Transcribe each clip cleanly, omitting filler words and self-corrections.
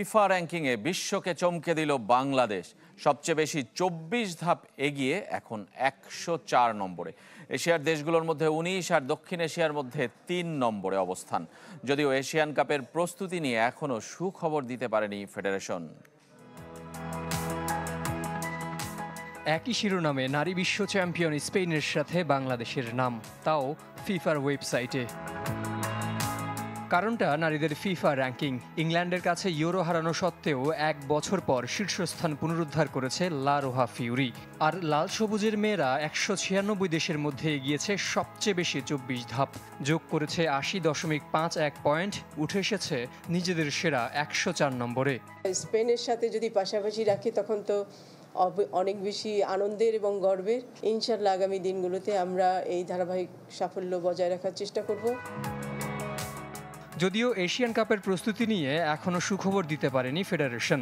FIFA র্যাঙ্কিংয়ে বিশ্বকে চমকে দিল বাংলাদেশ। সবচেয়ে বেশি 24 ধাপ এগিয়ে এখন 104 নম্বরে। এশিয়ার দেশগুলোর মধ্যে 19 আর দক্ষিণ এশিয়ার মধ্যে 3 নম্বরে অবস্থান। যদিও এশিয়ান কাপের প্রস্তুতি নিয়ে এখনও সুখবর দিতে পারেনি ফেডারেশন। একই শিরোনামে নারী বিশ্ব চ্যাম্পিয়ন স্পেনের সাথে বাংলাদেশের নাম, তাও ফিফার ওয়েবসাইটে। কারণটা নারীদের ফিফা র্যাঙ্কিং। ইংল্যান্ডের কাছে ইউরো হারানো সত্ত্বেও 1 বছর পর শীর্ষস্থান পুনরুদ্ধার করেছে লা রোহা ফিউরি। আর লাল সবুজের মেয়েরা 196 দেশের মধ্যে এগিয়েছে সবচেয়ে বেশি 24 ধাপ, যোগ করেছে 80.51 পয়েন্ট, উঠে এসেছে নিজেদের সেরা 104 নম্বরে। স্পেনের সাথে যদি পাশাপাশি রাখি তখন তো অনেক বেশি আনন্দের এবং গর্বের। ইনশাআল্লাহ আগামী দিনগুলোতে আমরা এই ধারাবাহিক সাফল্য বজায় রাখার চেষ্টা করব। যদিও এশিয়ান কাপের প্রস্তুতি নিয়ে এখনও সুখবর দিতে পারেনি ফেডারেশন।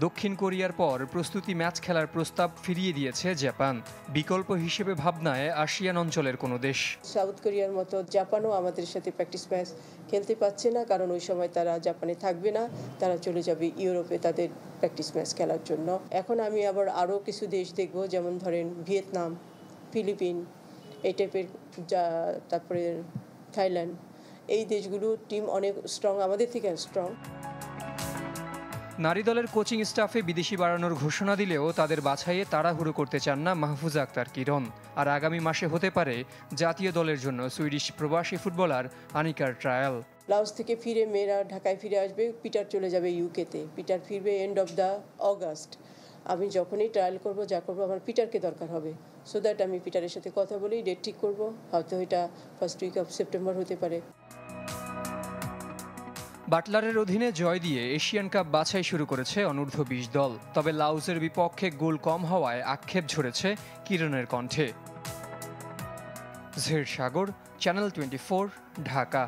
দক্ষিণ কোরিয়ার পর প্রস্তুতি ম্যাচ খেলার প্রস্তাব ফিরিয়ে দিয়েছে জাপান। বিকল্প হিসেবে ভাবনায় আসিয়ান অঞ্চলের কোনো দেশ। সাউথ কোরিয়ার মতো জাপানও আমাদের সাথে প্র্যাকটিস ম্যাচ খেলতে পারছে না, কারণ ওই সময় তারা জাপানে থাকবে না, তারা চলে যাবে ইউরোপে তাদের প্র্যাকটিস ম্যাচ খেলার জন্য। এখন আমি আরও কিছু দেশ দেখব, যেমন ধরেন ভিয়েতনাম, ফিলিপিন, এই টাইপের, তারপরে থাইল্যান্ড। এই দেশগুলোর টিম অনেক স্ট্রং, আমাদের থেকে স্ট্রং। নারী দলের কোচিং স্টাফে বিদেশি বাড়ানোর ঘোষণা দিলেও তাদের বাছাইয়ে তাড়াহুড়ো করতে চান না মাহফুজা আক্তার কিরণ। আর আগামী মাসে হতে পারে জাতীয় দলের জন্য সুইডিশ প্রবাসী ফুটবলার আনিকার ট্রায়াল। লাওস থেকে ফিরে মেয়েরা ঢাকায় ফিরে আসবে, পিটার চলে যাবে ইউকেতে, পিটার ফিরবে এন্ড অফ দ্য অগাস্ট। আমি যখনই ট্রায়াল করব, যা করবো, আমার পিটারকে দরকার হবে, সো দ্যাট আমি পিটারের সাথে কথা বলেই ডেট ঠিক করব। হয়তো এটা ফার্স্ট উইক অফ সেপ্টেম্বর হতে পারে। বাটলারের অধীনে জয় দিয়ে এশিয়ান কাপ বাছাই শুরু করেছে অনূর্ধ্ব 20 দল। তবে লাউজের বিপক্ষে গোল কম হওয়ায় আক্ষেপ ঝরেছে কিরণের কণ্ঠে। জহির সাগর, চ্যানেল 24, ঢাকা।